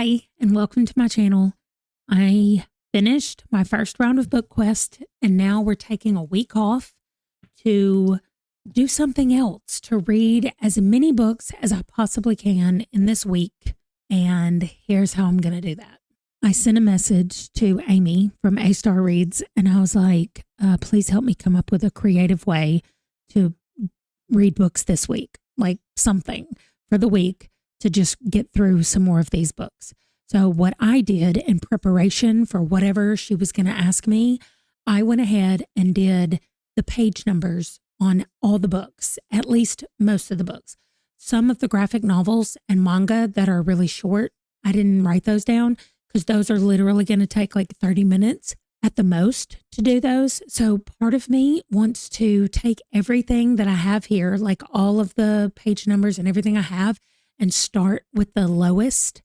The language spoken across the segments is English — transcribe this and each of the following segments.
Hi, and welcome to my channel. I finished my first round of Book Quest, and now we're taking a week off to do something else, to read as many books as I possibly can in this week. And here's how I'm going to do that. I sent a message to Amy from A Star Reads, and I was like, please help me come up with a creative way to read books this week, like something for the week to just get through some more of these books. So what I did in preparation for whatever she was going to ask me, I went ahead and did the page numbers on all the books, at least most of the books. Some of the graphic novels and manga that are really short, I didn't write those down because those are literally going to take like 30 minutes at the most to do those. So part of me wants to take everything that I have here, like all of the page numbers and everything I have, and start with the lowest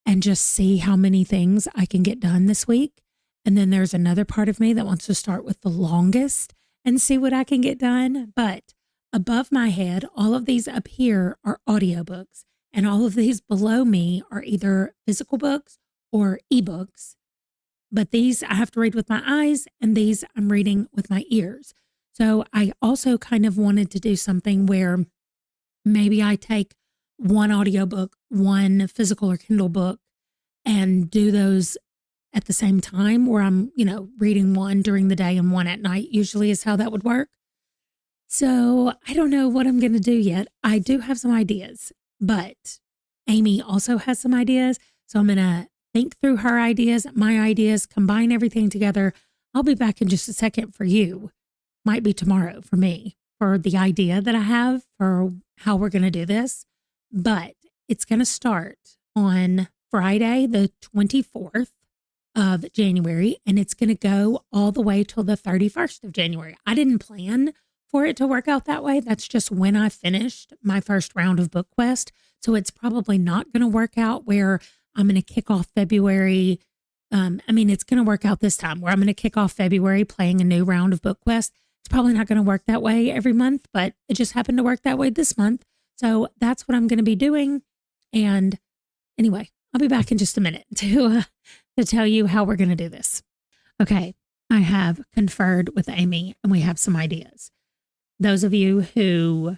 and just see how many things I can get done this week. And then there's another part of me that wants to start with the longest and see what I can get done. But above my head, all of these up here are audiobooks, and all of these below me are either physical books or ebooks. But these I have to read with my eyes, and these I'm reading with my ears. So I also kind of wanted to do something where maybe I take one audiobook, one physical or Kindle book, and do those at the same time, where I'm, reading one during the day and one at night, usually is how that would work. So I don't know what I'm going to do yet. I do have some ideas, but Amy also has some ideas. So I'm going to think through her ideas, my ideas, combine everything together. I'll be back in just a second for you. Might be tomorrow for me, for the idea that I have for how we're going to do this. But it's going to start on Friday, the 24th of January, and it's going to go all the way till the 31st of January. I didn't plan for it to work out that way. That's just when I finished my first round of Book Quest. So it's probably not going to work out where I'm going to kick off February. It's going to work out this time where I'm going to kick off February playing a new round of Book Quest. It's probably not going to work that way every month, but it just happened to work that way this month. So that's what I'm going to be doing. And anyway, I'll be back in just a minute to tell you how we're going to do this. Okay, I have conferred with Amy and we have some ideas. Those of you who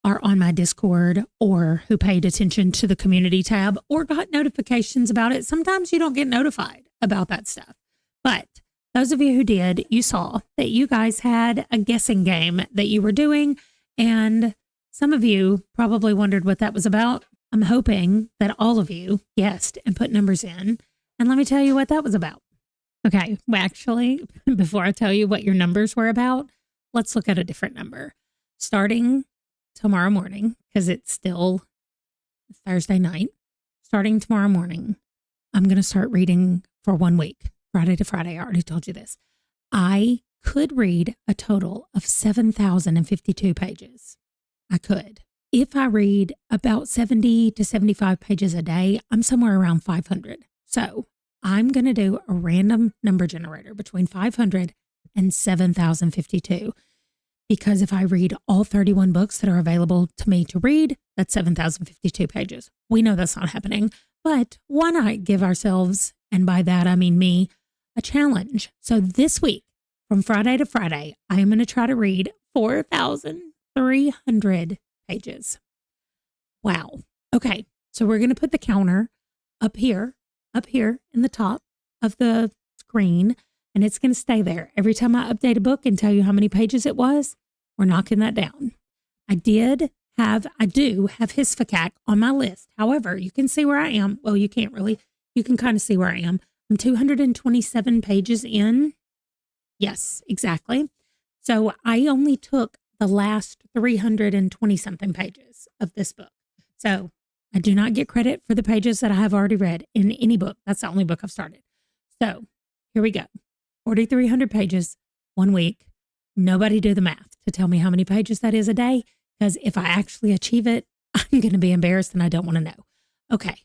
are on my Discord or who paid attention to the community tab or got notifications about it, sometimes you don't get notified about that stuff. But those of you who did, you saw that you guys had a guessing game that you were doing, and some of you probably wondered what that was about. I'm hoping that all of you guessed and put numbers in. And let me tell you what that was about. Okay, well, actually, before I tell you what your numbers were about, let's look at a different number. Starting tomorrow morning, because it's still Thursday night, starting tomorrow morning, I'm going to start reading for 1 week, Friday to Friday. I already told you this. I could read a total of 7,052 pages. I could. If I read about 70 to 75 pages a day, I'm somewhere around 500. So I'm going to do a random number generator between 500 and 7,052. Because if I read all 31 books that are available to me to read, that's 7,052 pages. We know that's not happening, but why not give ourselves, and by that I mean me, a challenge. So this week, from Friday to Friday, I am going to try to read 4,300 pages. Wow. Okay. So we're going to put the counter up here in the top of the screen, and it's going to stay there. Every time I update a book and tell you how many pages it was, we're knocking that down. I do have Hisfacac on my list. However, you can see where I am. Well, you can't really. You can kind of see where I am. I'm 227 pages in. Yes, exactly. So I only took the last 320 something pages of this book. So I do not get credit for the pages that I have already read in any book. That's the only book I've started. So here we go. 4,300 pages, 1 week. Nobody do the math to tell me how many pages that is a day, because if I actually achieve it, I'm going to be embarrassed and I don't want to know. Okay.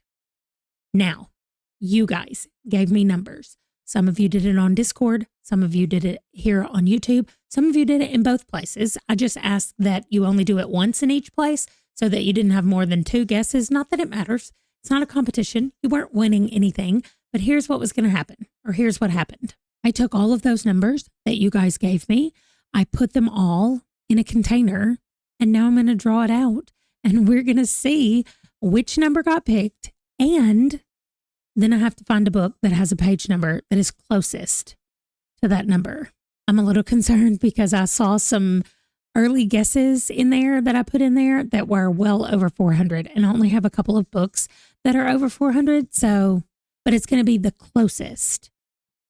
Now, you guys gave me numbers. Some of you did it on Discord. Some of you did it here on YouTube. Some of you did it in both places. I just asked that you only do it once in each place so that you didn't have more than 2 guesses. Not that it matters. It's It's not a competition. You weren't winning anything, but here's what was going to happen, or here's what happened. I took all of those numbers that you guys gave me. I put them all in a container, and now I'm going to draw it out, and we're going to see which number got picked. And then I have to find a book that has a page number that is closest to that number. I'm a little concerned because I saw some early guesses in there that I put in there that were well over 400, and I only have a couple of books that are over 400. So, but it's going to be the closest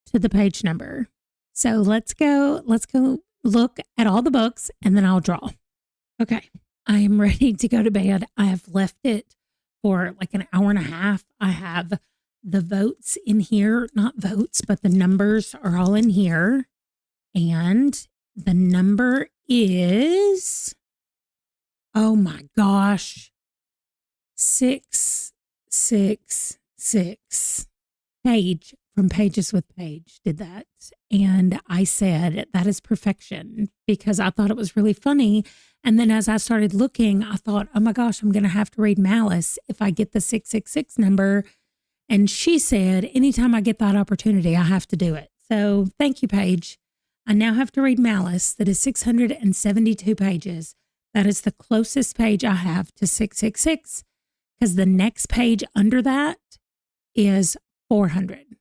to the page number. So let's go look at all the books and then I'll draw. Okay. I am ready to go to bed. I have left it for like an hour and a half. I have the votes in here, not votes, but the numbers are all in here. And the number is, oh my gosh, 666. Paige from Pages with Paige did that. And I said, that is perfection, because I thought it was really funny. And then as I started looking, I thought, oh my gosh, I'm going to have to read Malice if I get the 666 number. And she said, anytime I get that opportunity, I have to do it. So thank you, Paige. I now have to read Malice, that is 672 pages. That is the closest page I have to 666, because the next page under that is 400.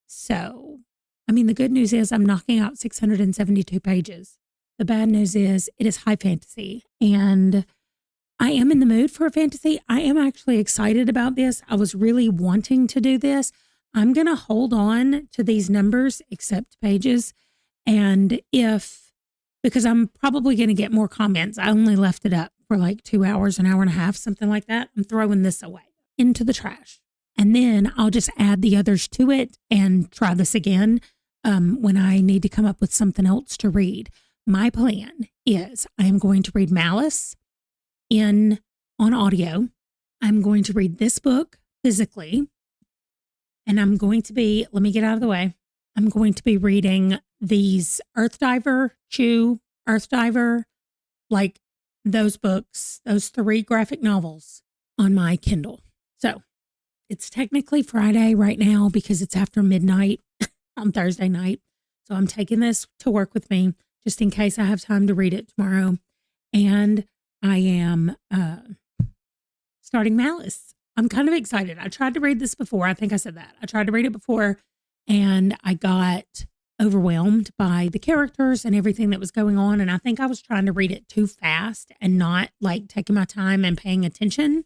So, I mean, the good news is I'm knocking out 672 pages. The bad news is it is high fantasy, and I am in the mood for a fantasy. I am actually excited about this. I was really wanting to do this. I'm going to hold on to these numbers, except pages. And because I'm probably going to get more comments. I only left it up for like 2 hours, an hour and a half, something like that. I'm throwing this away into the trash. And then I'll just add the others to it and try this again when I need to come up with something else to read. My plan is I am going to read Malice on audio. I'm going to read this book physically. And I'm going to be, let me get out of the way. I'm going to be reading these Earthdiver, like those books, those 3 graphic novels on my Kindle. So it's technically Friday right now because it's after midnight on Thursday night. So I'm taking this to work with me just in case I have time to read it tomorrow. And I am starting Malice. I'm kind of excited. I tried to read this before. I think I said that. I tried to read it before and I got overwhelmed by the characters and everything that was going on. And I think I was trying to read it too fast and not like taking my time and paying attention.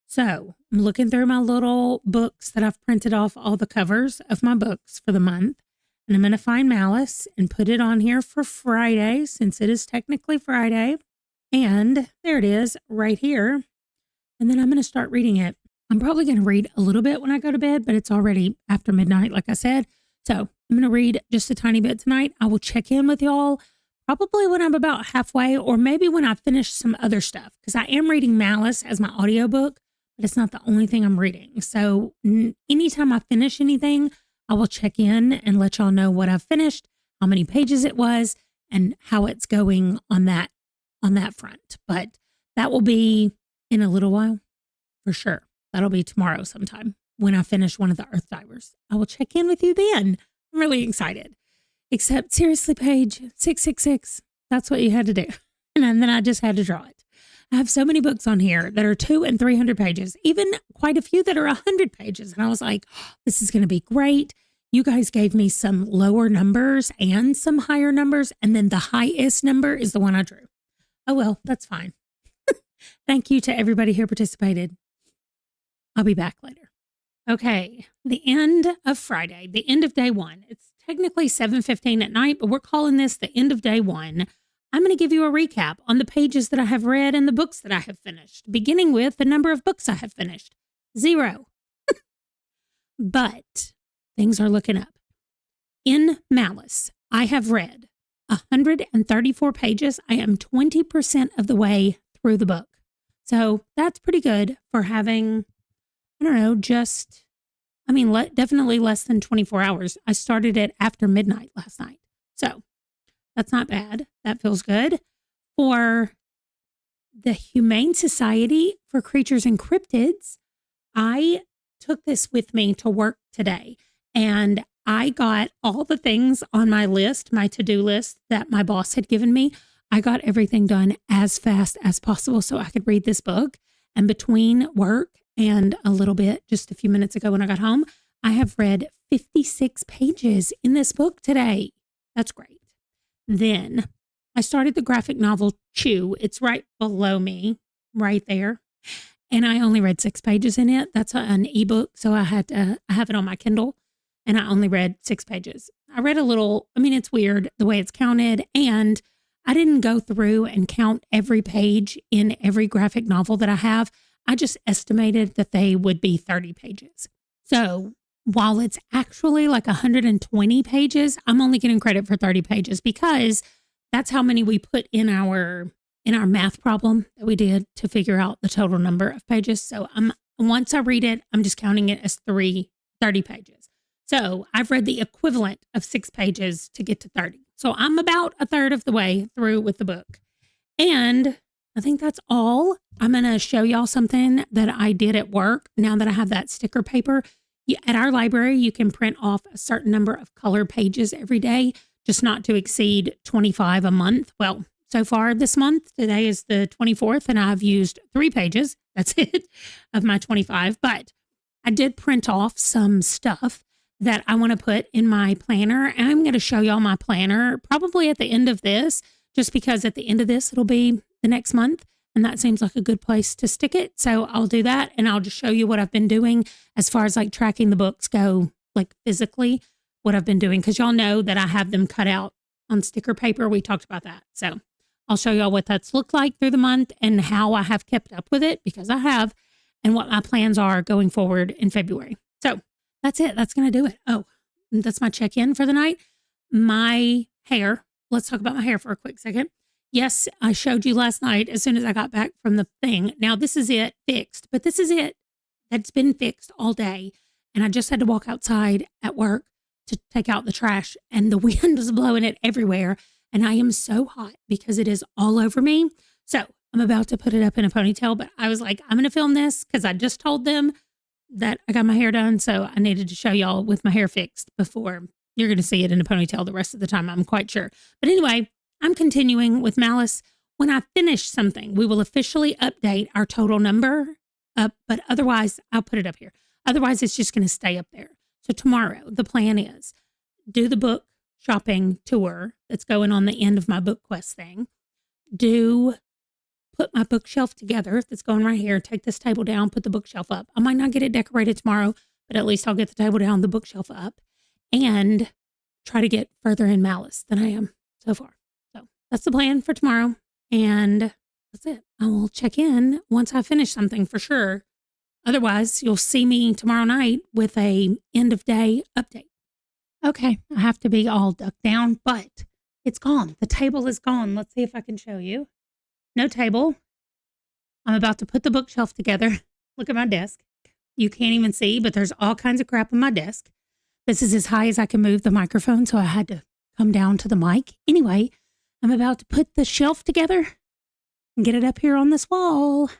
So I'm looking through my little books that I've printed off all the covers of my books for the month. And I'm going to find Malice and put it on here for Friday, since it is technically Friday. And there it is right here. And then I'm going to start reading it. I'm probably going to read a little bit when I go to bed, but it's already after midnight, like I said. So I'm going to read just a tiny bit tonight. I will check in with y'all probably when I'm about halfway, or maybe when I finish some other stuff, because I am reading Malice as my audiobook, but it's not the only thing I'm reading. So anytime I finish anything, I will check in and let y'all know what I've finished, how many pages it was, and how it's going on that front. But that will be in a little while for sure. That'll be tomorrow sometime when I finish one of the Earthdivers. I will check in with you then. I'm really excited. Except seriously, Paige, 666, that's what you had to do. And then I just had to draw it. I have so many books on here that are 200 and 300 pages, even quite a few that are 100 pages. And I was like, oh, this is going to be great. You guys gave me some lower numbers and some higher numbers. And then the highest number is the one I drew. Oh, well, that's fine. Thank you to everybody who participated. I'll be back later. Okay, the end of Friday, the end of day 1. It's technically 7:15 at night, but we're calling this the end of day 1. I'm going to give you a recap on the pages that I have read and the books that I have finished, beginning with the number of books I have finished. 0. But things are looking up. In Malice, I have read 134 pages. I am 20% of the way through the book. So that's pretty good for having, I don't know, definitely less than 24 hours. I started it after midnight last night. So that's not bad. That feels good. For the Humane Society for Creatures and Cryptids, I took this with me to work today, and I got all the things on my list, my to-do list that my boss had given me. I got everything done as fast as possible so I could read this book. And between work and a little bit, just a few minutes ago when I got home, I have read 56 pages in this book today. That's great. Then I started the graphic novel Chew. It's right below me, right there. And I only read 6 pages in it. That's an ebook. So I have it on my Kindle, and I only read 6 pages. I read a little, it's weird the way it's counted. And I didn't go through and count every page in every graphic novel that I have. I just estimated that they would be 30 pages. So while it's actually like 120 pages, I'm only getting credit for 30 pages because that's how many we put in our math problem that we did to figure out the total number of pages. So once I read it, I'm just counting it as 30 pages. So I've read the equivalent of 6 pages to get to 30. So I'm about a third of the way through with the book. And I think that's all. I'm going to show y'all something that I did at work now that I have that sticker paper. At our library, you can print off a certain number of color pages every day, just not to exceed 25 a month. Well, so far this month, today is the 24th, and I've used 3 pages. That's it of my 25. But I did print off some stuff that I want to put in my planner. And I'm going to show y'all my planner probably at the end of this, just because at the end of this, it'll be the next month. And that seems like a good place to stick it. So I'll do that. And I'll just show you what I've been doing as far as like tracking the books go, like physically, what I've been doing. Because y'all know that I have them cut out on sticker paper. We talked about that. So I'll show y'all what that's looked like through the month and how I have kept up with it, because I have, and what my plans are going forward in February. So that's it. That's going to do it. Oh, that's my check-in for the night. My hair. Let's talk about my hair for a quick second. Yes, I showed you last night as soon as I got back from the thing. Now, this is it fixed, but this is it that's been fixed all day. And I just had to walk outside at work to take out the trash, and the wind was blowing it everywhere. And I am so hot because it is all over me. So I'm about to put it up in a ponytail, but I was like, I'm going to film this because I just told them that I got my hair done. So I needed to show y'all with my hair fixed before you're going to see it in a ponytail the rest of the time, I'm quite sure. But anyway, I'm continuing with Malice. When I finish something, we will officially update our total number up, but otherwise, I'll put it up here. Otherwise, it's just going to stay up there. So tomorrow, the plan is do the book shopping tour that's going on the end of my book quest thing. Put my bookshelf together that's going right here. Take this table down, put the bookshelf up. I might not get it decorated tomorrow, but at least I'll get the table down, the bookshelf up, and try to get further in Malice than I am so far. So that's the plan for tomorrow. And that's it. I will check in once I finish something for sure. Otherwise, you'll see me tomorrow night with a end of day update. Okay, I have to be all ducked down, but it's gone. The table is gone. Let's see if I can show you. No table. I'm about to put the bookshelf together. Look at my desk. You can't even see, but there's all kinds of crap on my desk. This is as high as I can move the microphone, so I had to come down to the mic. Anyway, I'm about to put the shelf together and get it up here on this wall,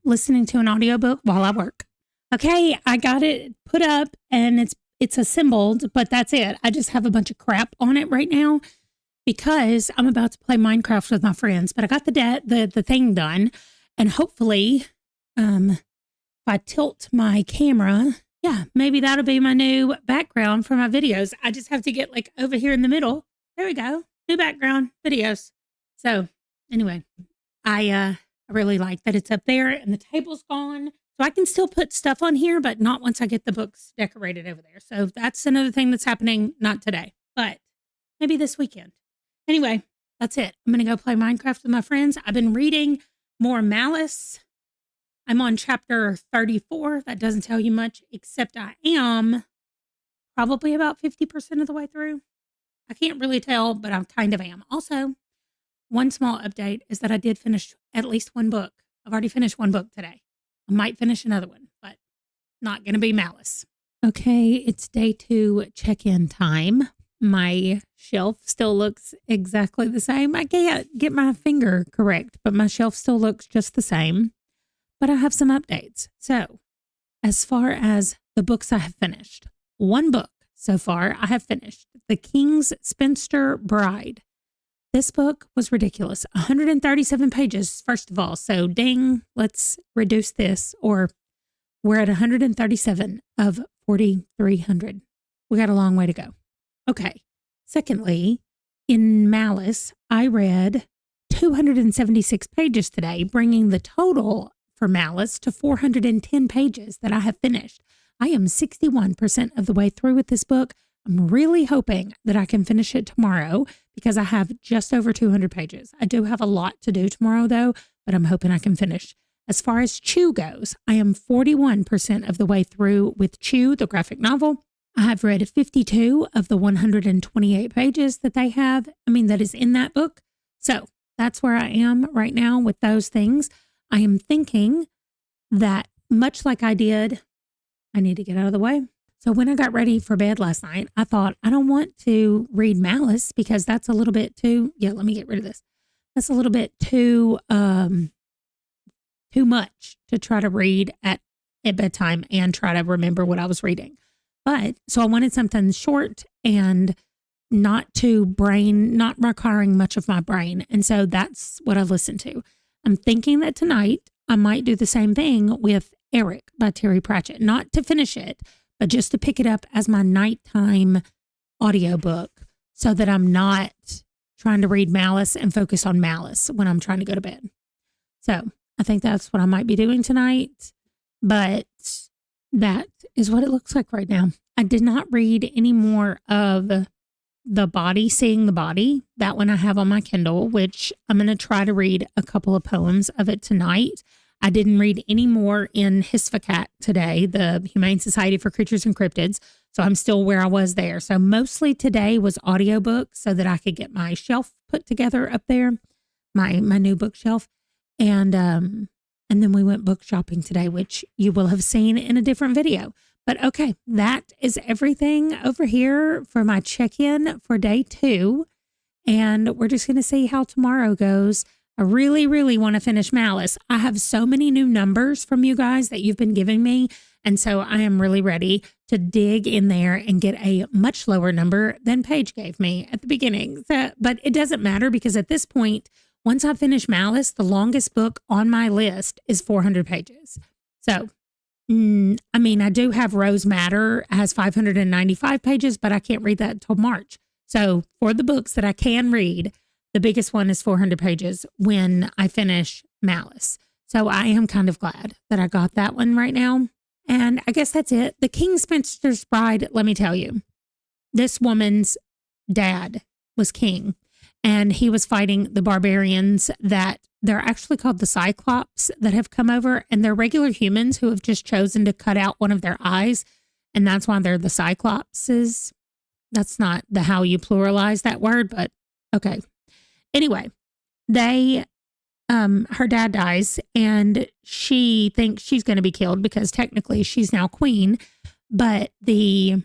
listening to an audiobook while I work. Okay, I got it put up and it's assembled, but that's it. I just have a bunch of crap on it right now because I'm about to play Minecraft with my friends. But I got the thing done, and hopefully, if I tilt my camera, yeah, maybe that'll be my new background for my videos. I just have to get like over here in the middle. There we go. New background videos. So anyway, I really like that it's up there and the table's gone. So I can still put stuff on here, but not once I get the books decorated over there. So that's another thing that's happening, not today, but maybe this weekend. Anyway, that's it. I'm going to go play Minecraft with my friends. I've been reading more Malice. I'm on chapter 34. That doesn't tell you much, except I am probably about 50% of the way through. I can't really tell, but I kind of am. Also, one small update is that I did finish at least one book. I've already finished one book today. I might finish another one, but not going to be Malice. Okay, it's day 2 check-in time. My shelf still looks exactly the same. I can't get my finger correct, but my shelf still looks just the same. But I have some updates. So as far as the books I have finished. One book so far I have finished, The King's Spinster Bride. This book was ridiculous. 137 pages, first of all. So ding, let's reduce this. Or we're at 137 of 4,300. We got a long way to go. Okay. Secondly, in Malice, I read 276 pages today, bringing the total for Malice to 410 pages that I have finished. I am 61% of the way through with this book. I'm really hoping that I can finish it tomorrow because I have just over 200 pages. I do have a lot to do tomorrow though, but I'm hoping I can finish. As far as Chew goes, I am 41% of the way through with Chew, the graphic novel. I have read 52 of the 128 pages that that is in that book. So that's where I am right now with those things. I am thinking that much like I did, I need to get out of the way. So when I got ready for bed last night, I thought, I don't want to read Malice because that's a little bit too, let me get rid of this. That's a little bit too much to try to read at bedtime and try to remember what I was reading. But so I wanted something short and not requiring much of my brain. And so that's what I listened to. I'm thinking that tonight I might do the same thing with Eric by Terry Pratchett, not to finish it, but just to pick it up as my nighttime audiobook so that I'm not trying to read Malice and focus on Malice when I'm trying to go to bed. So I think that's what I might be doing tonight, but that is what it looks like right now. I did not read any more of Seeing the Body. That one I have on my Kindle, which I'm going to try to read a couple of poems of it tonight. I didn't read any more in Hisfacat today, the Humane Society for Creatures and Cryptids. So I'm still where I was there. So mostly today was audiobook so that I could get my shelf put together up there, my new bookshelf. And then we went book shopping today, which you will have seen in a different video. But okay, that is everything over here for my check-in for day 2. And we're just going to see how tomorrow goes. I really, really want to finish Malice. I have so many new numbers from you guys that you've been giving me. And so I am really ready to dig in there and get a much lower number than Paige gave me at the beginning. But it doesn't matter because at this point, once I finish Malice, the longest book on my list is 400 pages. So, I do have Rose Matter, has 595 pages, but I can't read that until March. So for the books that I can read, the biggest one is 400 pages when I finish Malice. So I am kind of glad that I got that one right now. And I guess that's it. The King's Spinster's Bride, let me tell you, this woman's dad was king. And he was fighting the barbarians that they're actually called the Cyclops that have come over. And they're regular humans who have just chosen to cut out one of their eyes. And that's why they're the Cyclopses. That's not how you pluralize that word, but okay. Anyway, her dad dies and she thinks she's going to be killed because technically she's now queen. But the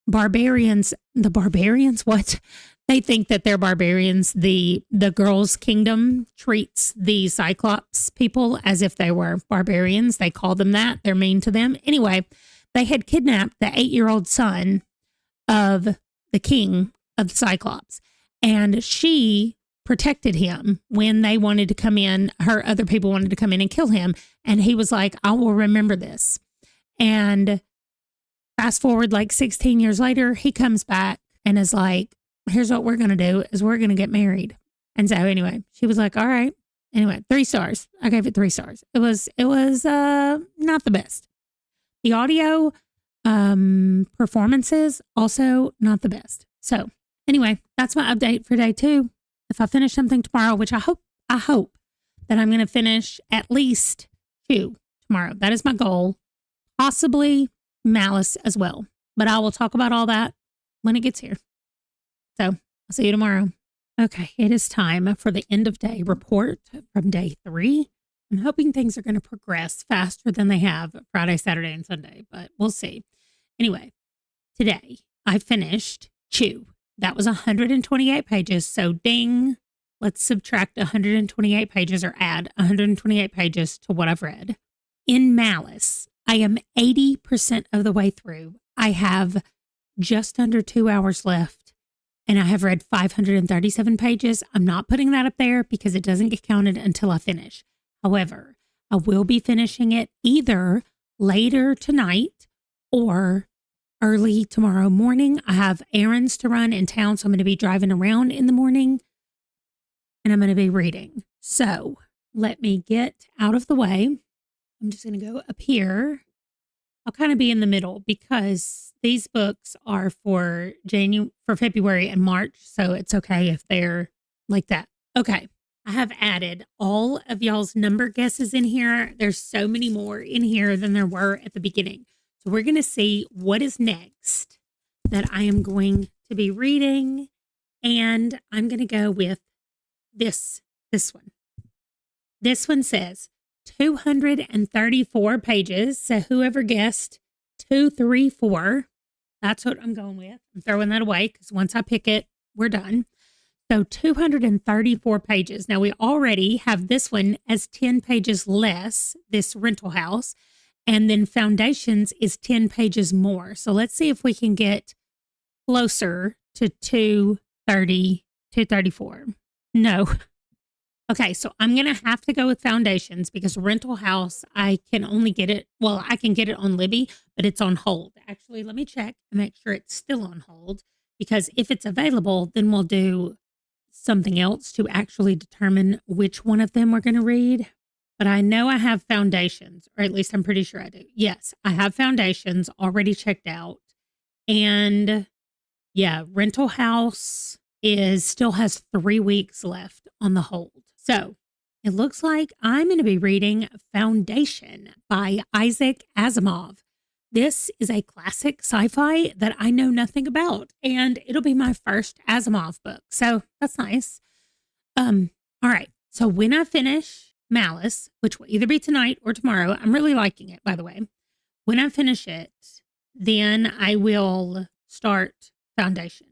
barbarians, what? They think that they're barbarians. The girls' kingdom treats the Cyclops people as if they were barbarians. They call them that. They're mean to them. Anyway, they had kidnapped the 8-year-old son of the king of the Cyclops. And she protected him when they wanted to come in. Her other people wanted to come in and kill him. And he was like, I will remember this. And fast forward like 16 years later, he comes back and is like, here's what we're going to do is we're going to get married. And so anyway, she was like, all right. Anyway, 3 stars. I gave it 3 stars. It was not the best. The audio performances also not the best. So anyway, that's my update for day 2. If I finish something tomorrow, which I hope that I'm going to finish at least 2 tomorrow. That is my goal. Possibly Malice as well. But I will talk about all that when it gets here. So I'll see you tomorrow. Okay, it is time for the end of day report from day 3. I'm hoping things are going to progress faster than they have Friday, Saturday, and Sunday, but we'll see. Anyway, today I finished Chew. That was 128 pages. So ding, let's subtract 128 pages or add 128 pages to what I've read. In Malice, I am 80% of the way through. I have just under 2 hours left, and I have read 537 pages. I'm not putting that up there because it doesn't get counted until I finish. However, I will be finishing it either later tonight or early tomorrow morning. I have errands to run in town, so I'm going to be driving around in the morning, and I'm going to be reading. So let me get out of the way. I'm just going to go up here. I'll kind of be in the middle because these books are for February and March, so it's okay if they're like that. Okay, I have added all of y'all's number guesses in here. There's so many more in here than there were at the beginning. So we're going to see what is next that I am going to be reading, and I'm going to go with this one. This one says 234 pages. So whoever guessed 234, that's what I'm going with. I'm throwing that away because once I pick it, we're done. So 234 pages. Now we already have this one as 10 pages less, this rental house. And then Foundations is 10 pages more. So let's see if we can get closer to 234. No. Okay, so I'm going to have to go with Foundations because Rental House, I can only get it. Well, I can get it on Libby, but it's on hold. Actually, let me check and make sure it's still on hold because if it's available, then we'll do something else to actually determine which one of them we're going to read. But I know I have Foundations, or at least I'm pretty sure I do. Yes, I have Foundations already checked out. And yeah, Rental House still has 3 weeks left on the hold. So it looks like I'm going to be reading Foundation by Isaac Asimov. This is a classic sci-fi that I know nothing about, and it'll be my first Asimov book. So that's nice. All right. So when I finish Malice, which will either be tonight or tomorrow, I'm really liking it, by the way. When I finish it, then I will start Foundation.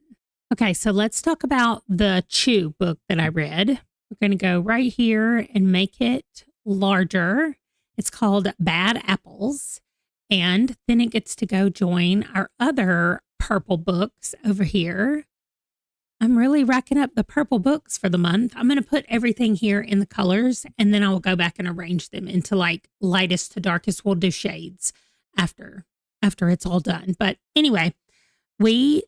Okay, so let's talk about the Chew book that I read. We're going to go right here and make it larger. It's called Bad Apples. And then it gets to go join our other purple books over here. I'm really racking up the purple books for the month. I'm going to put everything here in the colors, and then I will go back and arrange them into like lightest to darkest. We'll do shades after it's all done. But anyway,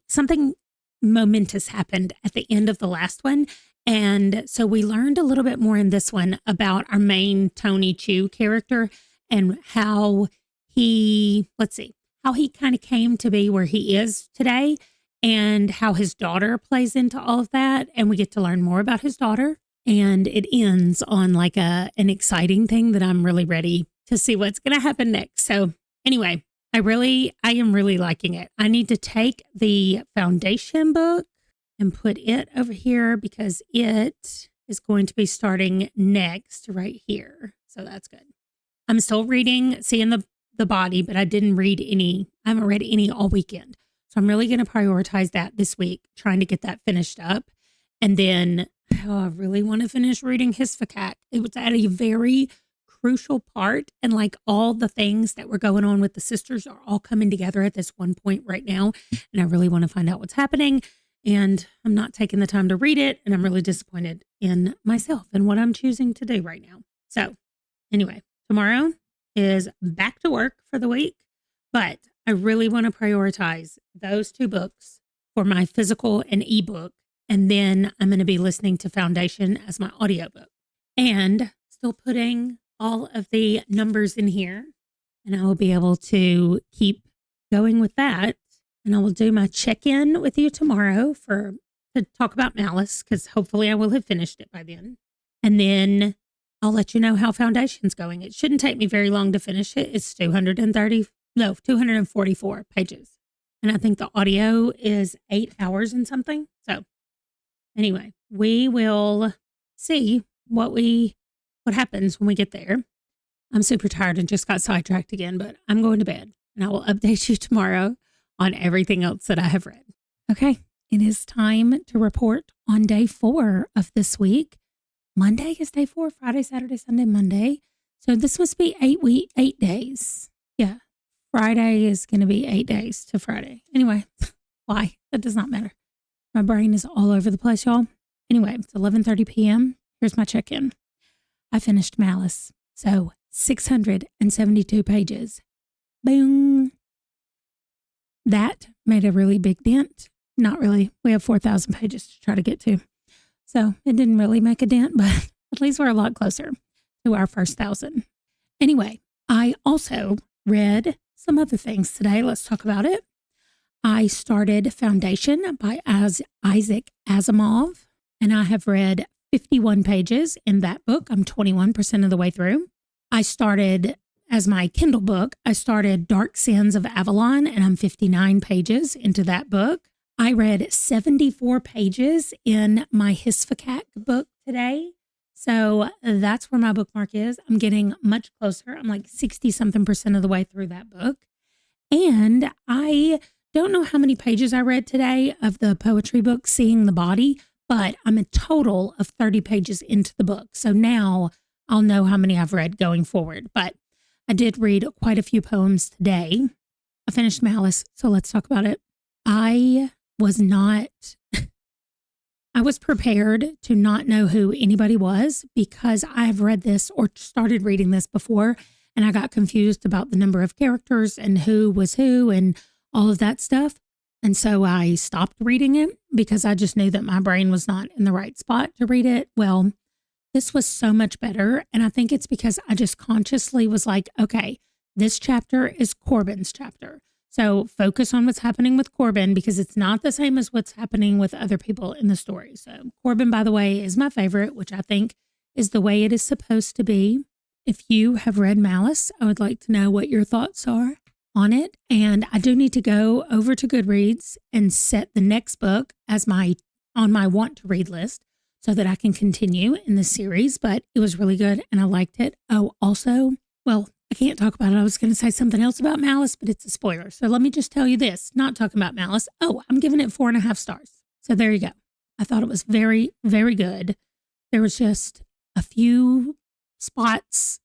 something momentous happened at the end of the last one. And so we learned a little bit more in this one about our main Tony Chu character and how he kind of came to be where he is today and how his daughter plays into all of that. And we get to learn more about his daughter. And it ends on like an exciting thing that I'm really ready to see what's going to happen next. So anyway, I am really liking it. I need to take the Foundation book and put it over here because it is going to be starting next right here. So that's good. I'm still seeing the body, but I haven't read any all weekend. So I'm really going to prioritize that this week, trying to get that finished up. And then I really want to finish reading Hisfakat. It was at a very crucial part, and like all the things that were going on with the sisters are all coming together at this one point right now. And I really want to find out what's happening. And I'm not taking the time to read it. And I'm really disappointed in myself and what I'm choosing to do right now. So anyway, tomorrow is back to work for the week, but I really want to prioritize those 2 books for my physical and ebook. And then I'm going to be listening to Foundation as my audiobook and still putting all of the numbers in here. And I will be able to keep going with that. And I will do my check-in with you tomorrow to talk about Malice, because hopefully I will have finished it by then. And then I'll let you know how Foundation's going. It shouldn't take me very long to finish it. It's 244 pages. And I think the audio is 8 hours and something. So anyway, we will see what happens when we get there. I'm super tired and just got sidetracked again, but I'm going to bed and I will update you tomorrow on everything else that I have read. Okay, it is time to report on day 4 of this week. Monday is day 4, Friday, Saturday, Sunday, Monday. So this must be 8 days. Yeah, Friday is going to be 8 days to Friday. Anyway, why? That does not matter. My brain is all over the place, y'all. Anyway, it's 11:30 p.m. Here's my check-in. I finished Malice. So 672 pages. Boom. That made a really big dent. Not really. We have 4,000 pages to try to get to. So it didn't really make a dent, but at least we're a lot closer to our first 1,000. Anyway, I also read some other things today. Let's talk about it. I started Foundation by Isaac Asimov, and I have read 51 pages in that book. I'm 21% of the way through. I started, as my Kindle book, I started Dark Sins of Avalon, and I'm 59 pages into that book. I read 74 pages in my Hisfacat book today. So that's where my bookmark is. I'm getting much closer. I'm like 60-something% of the way through that book. And I don't know how many pages I read today of the poetry book, Seeing the Body, but I'm a total of 30 pages into the book. So now I'll know how many I've read going forward. But I did read quite a few poems today. I finished Malice, so let's talk about it. I was prepared to not know who anybody was because I have read this or started reading this before, and I got confused about the number of characters and who was who and all of that stuff. And so I stopped reading it because I just knew that my brain was not in the right spot to read it. Well, this was so much better. And I think it's because I just consciously was like, okay, this chapter is Corbin's chapter. So focus on what's happening with Corbin because it's not the same as what's happening with other people in the story. So Corbin, by the way, is my favorite, which I think is the way it is supposed to be. If you have read Malice, I would like to know what your thoughts are on it. And I do need to go over to Goodreads and set the next book as on my want to read list so that I can continue in this series. But it was really good and I liked it. Oh, also, well, I can't talk about it. I was going to say something else about Malice, but it's a spoiler. So let me just tell you this, not talking about Malice. Oh, I'm giving it 4.5 stars. So there you go. I thought it was very, very good. There was just a few spots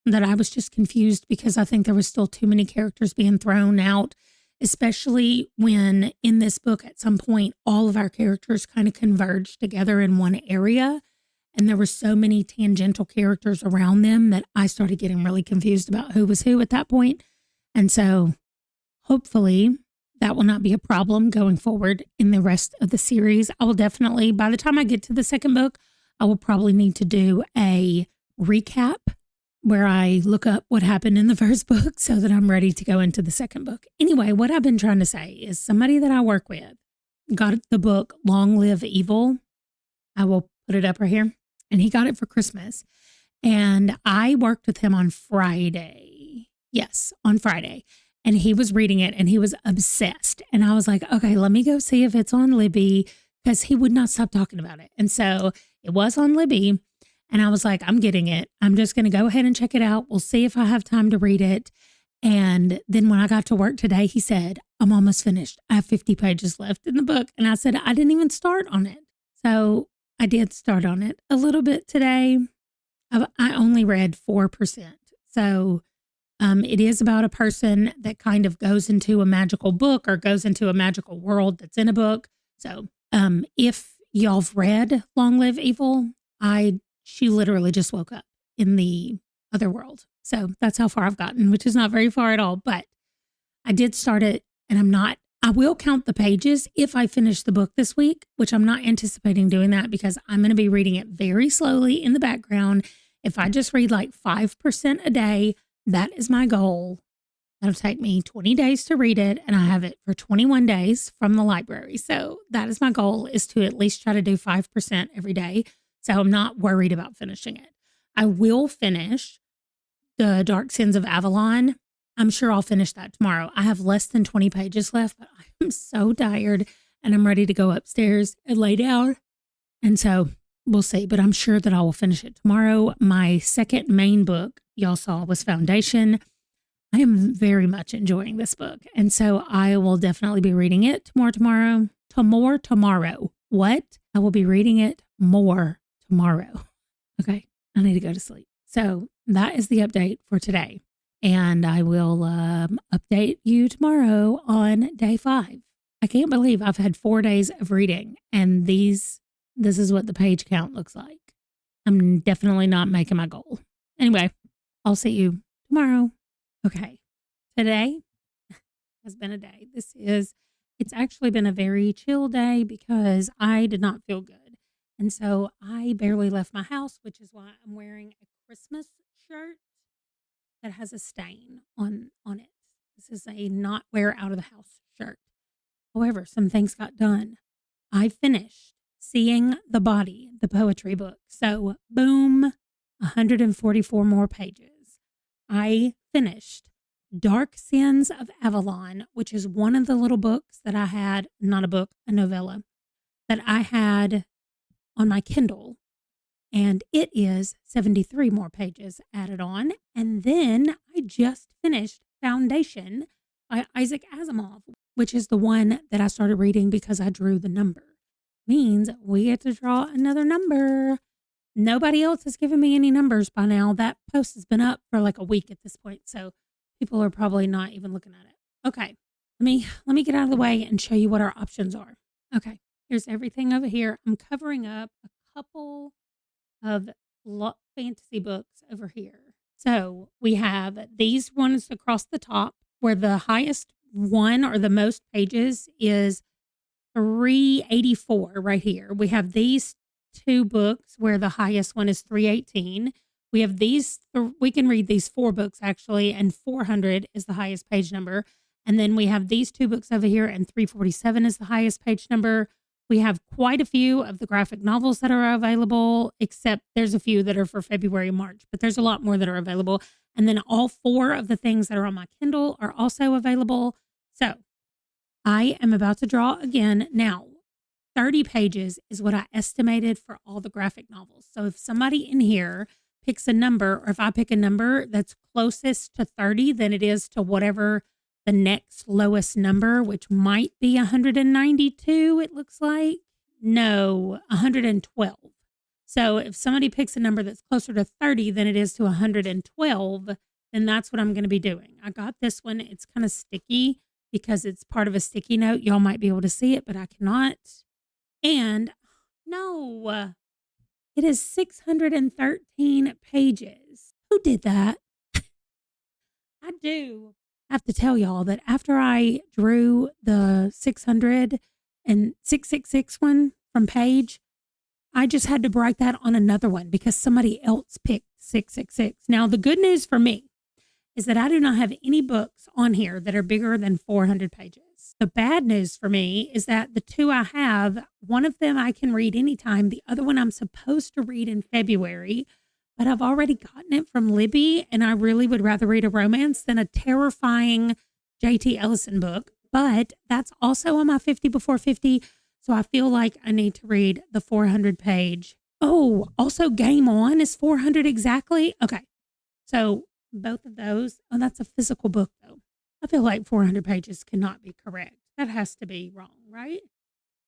that I was just confused because I think there was still too many characters being thrown out, especially when in this book at some point, all of our characters kind of converged together in one area. And there were so many tangential characters around them that I started getting really confused about who was who at that point. And so hopefully that will not be a problem going forward in the rest of the series. I will definitely, by the time I get to the second book, I will probably need to do a recap where I look up what happened in the first book so that I'm ready to go into the second book. Anyway, what I've been trying to say is somebody that I work with got the book Long Live Evil. I will put it up right here. And he got it for Christmas. And I worked with him on Friday. Yes, on Friday. And he was reading it and he was obsessed. And I was like, okay, let me go see if it's on Libby because he would not stop talking about it. And so it was on Libby. And I was like, I'm getting it. I'm just going to go ahead and check it out. We'll see if I have time to read it. And then when I got to work today, he said, I'm almost finished. I have 50 pages left in the book. And I said, I didn't even start on it. So I did start on it a little bit today. I only read 4%. So it is about a person that kind of goes into a magical book or goes into a magical world that's in a book. So if y'all've read Long Live Evil, she literally just woke up in the other world. So that's how far I've gotten, which is not very far at all. But I did start it and I will count the pages if I finish the book this week, which I'm not anticipating doing that because I'm going to be reading it very slowly in the background. If I just read like 5% a day, that is my goal. That'll take me 20 days to read it, and I have it for 21 days from the library. So that is my goal, is to at least try to do 5% every day. So I'm not worried about finishing it. I will finish the Dark Sins of Avalon. I'm sure I'll finish that tomorrow. I have less than 20 pages left, but I'm so tired and I'm ready to go upstairs and lay down. And so we'll see, but I'm sure that I will finish it tomorrow. My second main book y'all saw was Foundation. I am very much enjoying this book. And so I will definitely be reading it tomorrow. What? I will be reading it more tomorrow. Okay. I need to go to sleep. So that is the update for today. And I will update you tomorrow on day 5. I can't believe I've had 4 days of reading, and this is what the page count looks like. I'm definitely not making my goal. Anyway, I'll see you tomorrow. Okay, today has been a day. It's actually been a very chill day because I did not feel good. And so I barely left my house, which is why I'm wearing a Christmas shirt that has a stain on it. This is a not wear out of the house shirt. However, some things got done. I finished Seeing the Body, the poetry book. So, boom, 144 more pages. I finished Dark Sins of Avalon, which is one of the little books that I had, not a book, a novella, that I had on my Kindle. And it is 73 more pages added on. And then I just finished Foundation by Isaac Asimov, which is the one that I started reading because I drew the number. Means we get to draw another number. Nobody else has given me any numbers by now. That post has been up for like a week at this point, so people are probably not even looking at it. Okay, let me get out of the way and show you what our options are. Okay, here's everything over here. I'm covering up a couple of fantasy books over here. So we have these ones across the top where the highest one or the most pages is 384 right here. We have these 2 books where the highest one is 318. We have we can read these 4 books actually, and 400 is the highest page number. And then we have these 2 books over here, and 347 is the highest page number. We have quite a few of the graphic novels that are available, except there's a few that are for February and March, but there's a lot more that are available. And then all 4 of the things that are on my Kindle are also available. So I am about to draw again. Now, 30 pages is what I estimated for all the graphic novels. So if somebody in here picks a number, or if I pick a number that's closest to 30 than it is to whatever the next lowest number, which might be 192, it looks like. No, 112. So if somebody picks a number that's closer to 30 than it is to 112, then that's what I'm going to be doing. I got this one. It's kind of sticky because it's part of a sticky note. Y'all might be able to see it, but I cannot. And no, it is 613 pages. Who did that? I do have to tell y'all that after I drew the 600 and 666 one from Paige, I just had to write that on another one because somebody else picked 666. Now, the good news for me is that I do not have any books on here that are bigger than 400 pages. The bad news for me is that the 2 I have, one of them I can read anytime. The other one I'm supposed to read in February, but I've already gotten it from Libby, and I really would rather read a romance than a terrifying J.T. Ellison book. But that's also on my 50 before 50, so I feel like I need to read the 400 page. Oh, also Game On is 400 exactly. Okay, so both of those. Oh, that's a physical book, though. I feel like 400 pages cannot be correct. That has to be wrong, right?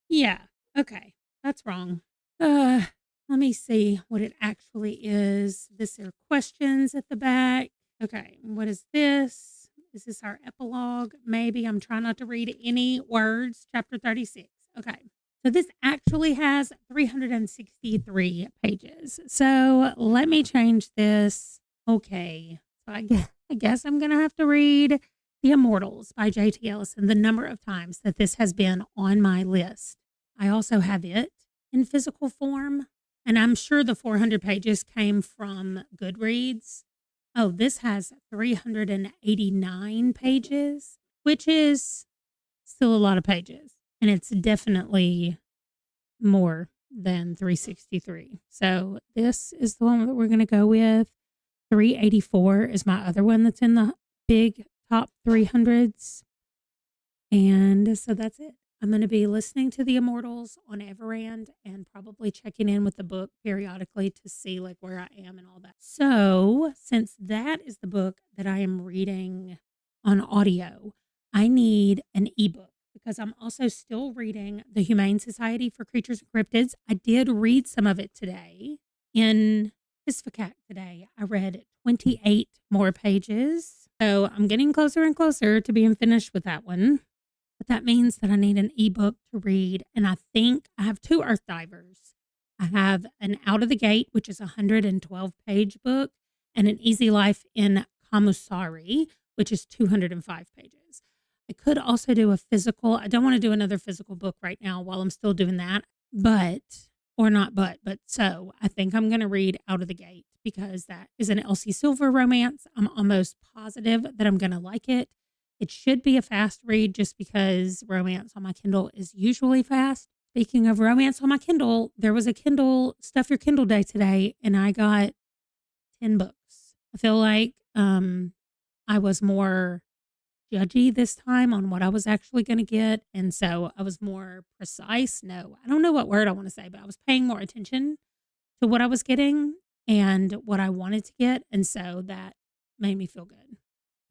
Yeah. Okay. That's wrong. Let me see what it actually is. This are questions at the back. Okay. What is this? Is this our epilogue? Maybe. I'm trying not to read any words. Chapter 36. Okay. So this actually has 363 pages. So let me change this. Okay. So I guess I'm going to have to read The Immortals by J.T. Ellison the number of times that this has been on my list. I also have it in physical form, and I'm sure the 400 pages came from Goodreads. Oh, this has 389 pages, which is still a lot of pages, and it's definitely more than 363. So this is the one that we're going to go with. 384 is my other one that's in the big top 300s. And so that's it. I'm going to be listening to The Immortals on Everand and probably checking in with the book periodically to see like where I am and all that. So since that is the book that I am reading on audio, I need an ebook because I'm also still reading The Humane Society for Creatures and Cryptids. I did read some of it today in This fact today, I read 28 more pages. So I'm getting closer and closer to being finished with that one. But that means that I need an ebook to read. And I think I have two Earth Divers. I have an Out of the Gate, which is a 112-page book, and an Easy Life in Kamusari, which is 205 pages. I could also do a physical. I don't want to do another physical book right now while I'm still doing that, but or not but so I think I'm going to read Out of the Gate because that is an Elsie Silver romance. I'm almost positive that I'm going to like it. It should be a fast read just because romance on my Kindle is usually fast. Speaking of romance on my Kindle, there was a Kindle Stuff Your Kindle Day today, and I got 10 books. I feel like I was more judgy this time on what I was actually going to get. And so I was more precise. No, I don't know what word I want to say, but I was paying more attention to what I was getting and what I wanted to get. And so that made me feel good.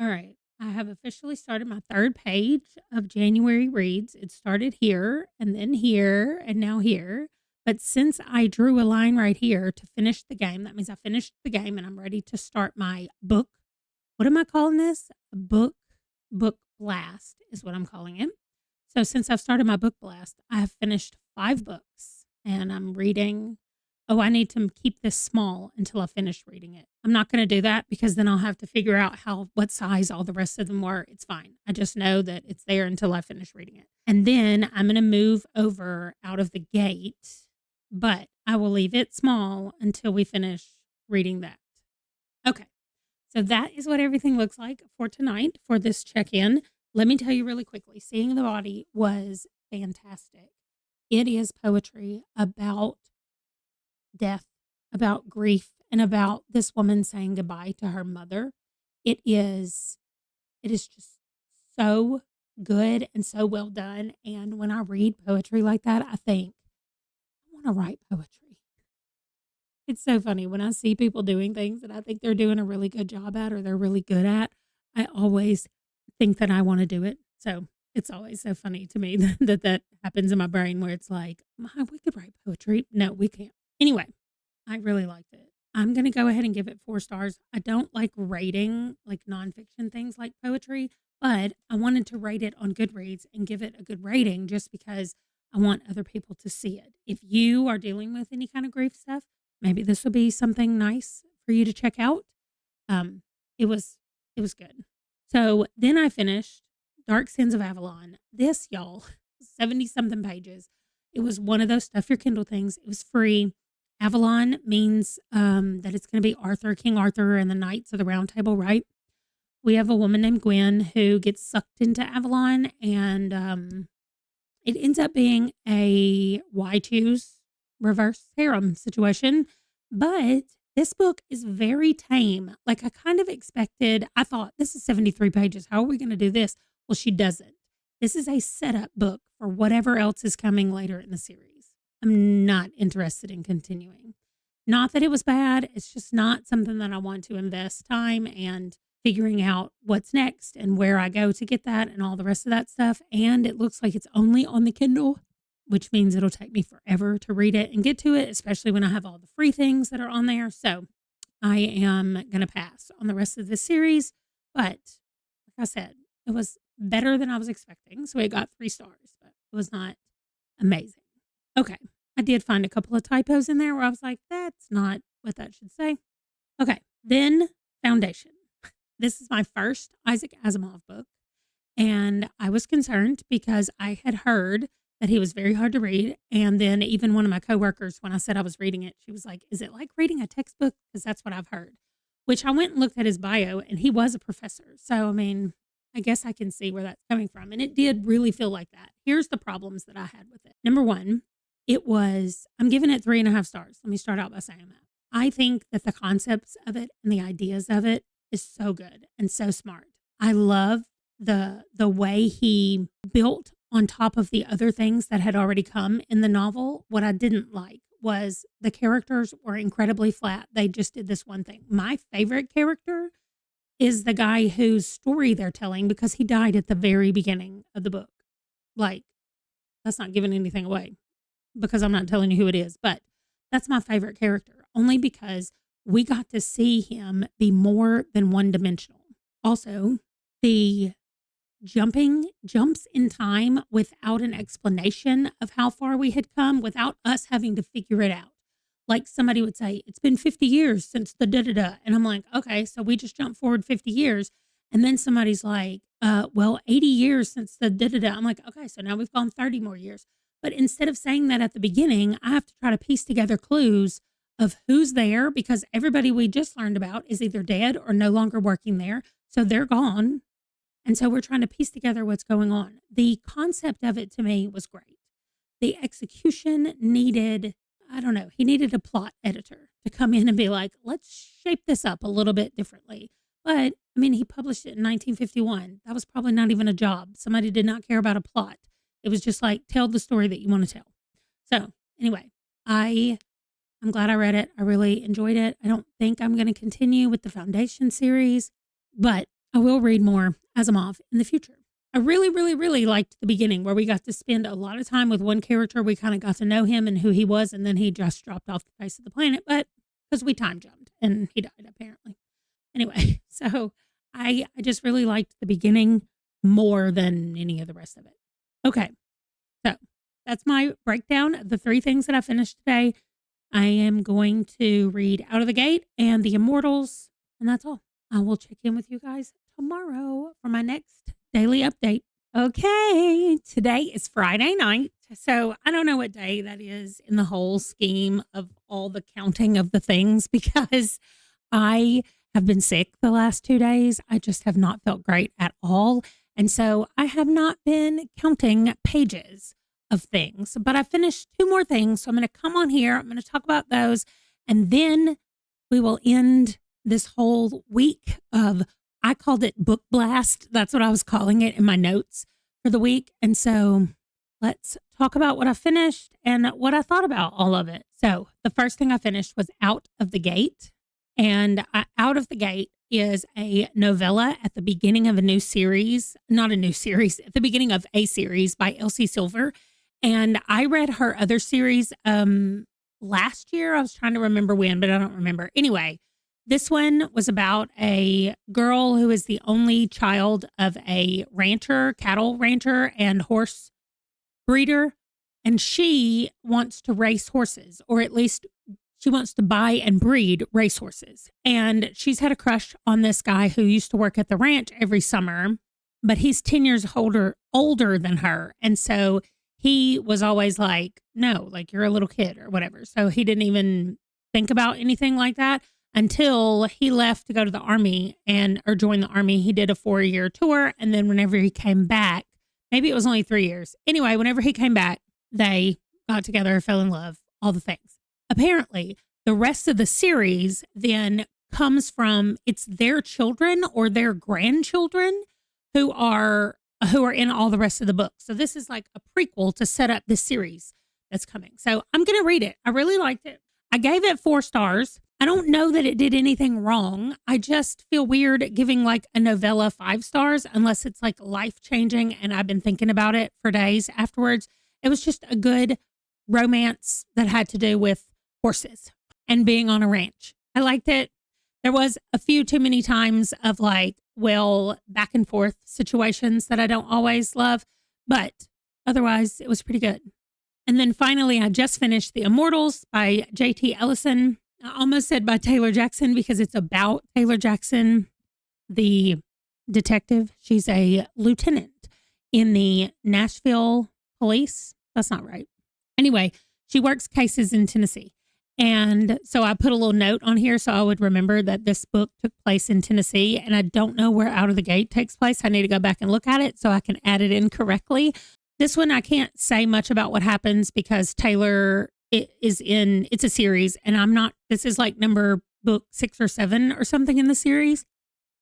All right. I have officially started my third page of January reads. It started here and then here and now here. But since I drew a line right here to finish the game, that means I finished the game and I'm ready to start my book. What am I calling this? A book blast is what I'm calling it. So since I've started my book blast, I have finished 5 books and I'm reading. Oh, I need to keep this small until I finish reading it. I'm not going to do that because then I'll have to figure out what size all the rest of them were. It's fine. I just know that it's there until I finish reading it. And then I'm going to move over Out of the Gate, but I will leave it small until we finish reading that. Okay. So that is what everything looks like for tonight for this check-in. Let me tell you really quickly, Seeing the Body was fantastic. It is poetry about death, about grief, and about this woman saying goodbye to her mother. It is just so good and so well done. And when I read poetry like that, I think, I want to write poetry. It's so funny when I see people doing things that I think they're doing a really good job at or they're really good at. I always think that I want to do it. So it's always so funny to me that happens in my brain where it's like, we could write poetry. No, we can't. Anyway, I really liked it. I'm going to go ahead and give it 4 stars. I don't like rating like nonfiction things like poetry, but I wanted to rate it on Goodreads and give it a good rating just because I want other people to see it. If you are dealing with any kind of grief stuff, maybe this will be something nice for you to check out. It was good. So then I finished Dark Sands of Avalon. This, y'all, 70 something pages. It was one of those Stuff Your Kindle things. It was free. Avalon means that it's going to be King Arthur and the Knights of the Round Table, right? We have a woman named Gwen who gets sucked into Avalon, and it ends up being a why choose reverse harem situation. But this book is very tame. Like I kind of expected, I thought this is 73 pages. How are we going to do this? Well, she doesn't. This is a setup book for whatever else is coming later in the series. I'm not interested in continuing. Not that it was bad. It's just not something that I want to invest time and figuring out what's next and where I go to get that and all the rest of that stuff. And it looks like it's only on the Kindle, which means it'll take me forever to read it and get to it, especially when I have all the free things that are on there. So I am going to pass on the rest of this series. But like I said, it was better than I was expecting. So it got 3 stars, but it was not amazing. Okay. I did find a couple of typos in there where I was like, that's not what that should say. Okay. Then Foundation. This is my first Isaac Asimov book. And I was concerned because I had heard that he was very hard to read. And then even one of my coworkers, when I said I was reading it, she was like, is it like reading a textbook? Because that's what I've heard. Which I went and looked at his bio and he was a professor. So, I mean, I guess I can see where that's coming from. And it did really feel like that. Here's the problems that I had with it. Number one, I'm giving it 3.5 stars. Let me start out by saying that. I think that the concepts of it and the ideas of it is so good and so smart. I love the way he built on top of the other things that had already come in the novel. What I didn't like was the characters were incredibly flat. They just did this one thing. My favorite character is the guy whose story they're telling because he died at the very beginning of the book. Like, that's not giving anything away because I'm not telling you who it is, but that's my favorite character only because we got to see him be more than one dimensional. Also, the jumps in time without an explanation of how far we had come, without us having to figure it out. Like somebody would say, it's been 50 years since the da-da-da. And I'm like, okay, so we just jumped forward 50 years. And then somebody's like, well, 80 years since the da-da-da. I'm like, okay, so now we've gone 30 more years. But instead of saying that at the beginning, I have to try to piece together clues of who's there, because everybody we just learned about is either dead or no longer working there. So they're gone. And so we're trying to piece together what's going on. The concept of it to me was great. The execution needed, I don't know, he needed a plot editor to come in and be like, let's shape this up a little bit differently. But I mean, he published it in 1951. That was probably not even a job. Somebody did not care about a plot. It was just like, tell the story that you want to tell. So anyway, I'm glad I read it. I really enjoyed it. I don't think I'm going to continue with the Foundation series, but I will read more Asimov in the future. I really, really, really liked the beginning where we got to spend a lot of time with one character. We kind of got to know him and who he was, and then he just dropped off the face of the planet, but because we time jumped and he died apparently. Anyway, so I just really liked the beginning more than any of the rest of it. Okay, so that's my breakdown of the 3 things that I finished today. I am going to read Out of the Gate and The Immortals, and that's all. I will check in with you guys tomorrow for my next daily update. Okay, today is Friday night, so I don't know what day that is in the whole scheme of all the counting of the things, because I have been sick the last 2 days. I just have not felt great at all. And so I have not been counting pages of things, but I finished 2 more things. So I'm going to come on here. I'm going to talk about those. And then we will end this whole week of, I called it book blast. That's what I was calling it in my notes for the week. And so let's talk about what I finished and what I thought about all of it. So the first thing I finished was Out of the Gate. And Out of the Gate is a novella at the beginning of a new series, not a new series, at the beginning of a series by Elsie Silver. And I read her other series last year. I was trying to remember when, but I don't remember. Anyway, this one was about a girl who is the only child of a rancher, cattle rancher and horse breeder. And she wants to race horses, or at least she wants to buy and breed racehorses. And she's had a crush on this guy who used to work at the ranch every summer, but he's 10 years older than her. And so he was always like, no, like you're a little kid or whatever. So he didn't even think about anything like that until he left to go to the army or join the army. He did a 4-year tour. And then whenever he came back, maybe it was only 3 years. Anyway, whenever he came back, they got together, fell in love, all the things. Apparently, the rest of the series then comes from, it's their children or their grandchildren who are in all the rest of the books. So this is like a prequel to set up this series that's coming. So I'm going to read it. I really liked it. I gave it 4 stars. I don't know that it did anything wrong. I just feel weird giving like a novella 5 stars unless it's like life-changing and I've been thinking about it for days afterwards. It was just a good romance that had to do with horses and being on a ranch. I liked it. There was a few too many times of like, back and forth situations that I don't always love, but otherwise it was pretty good. And then finally, I just finished The Immortals by J.T. Ellison. I almost said by Taylor Jackson because it's about Taylor Jackson, the detective. She's a lieutenant in the Nashville police. That's not right. Anyway, she works cases in Tennessee. And so I put a little note on here so I would remember that this book took place in Tennessee. And I don't know where Out of the Gate takes place. I need to go back and look at it so I can add it in correctly. This one, I can't say much about what happens because Taylor it's a series and this is like book 6 or 7 or something in the series.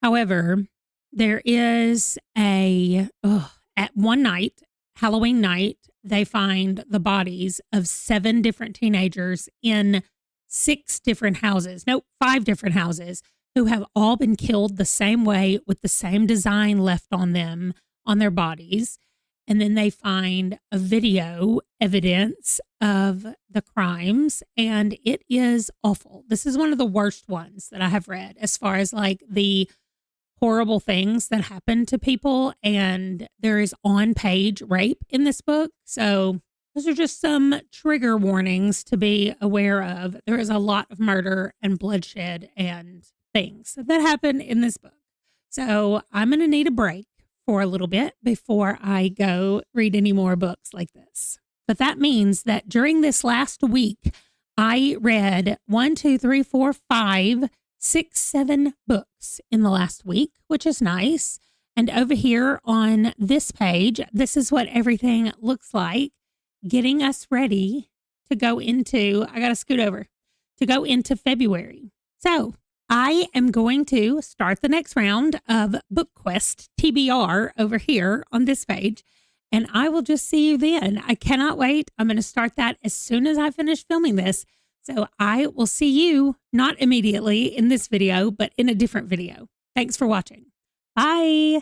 However, there is at one night, Halloween night, they find the bodies of 7 different teenagers in 5 different houses who have all been killed the same way with the same design left on them, on their bodies. and then they find a video evidence of the crimes, and it is awful. This is one of the worst ones that I have read as far as like the horrible things that happen to people, and there is on-page rape in this book. So those are just some trigger warnings to be aware of. There is a lot of murder and bloodshed and things that happen in this book. So I'm going to need a break for a little bit before I go read any more books like this. But that means that during this last week, I read 7 books in the last week, which is nice. And over here on this page, this is what everything looks like, getting us ready to go into, I got to scoot over, to go into February. So I am going to start the next round of Book Quest TBR over here on this page, and I will just see you then. I cannot wait. I'm going to start that as soon as I finish filming this. So I will see you not immediately in this video, but in a different video. Thanks for watching. Bye.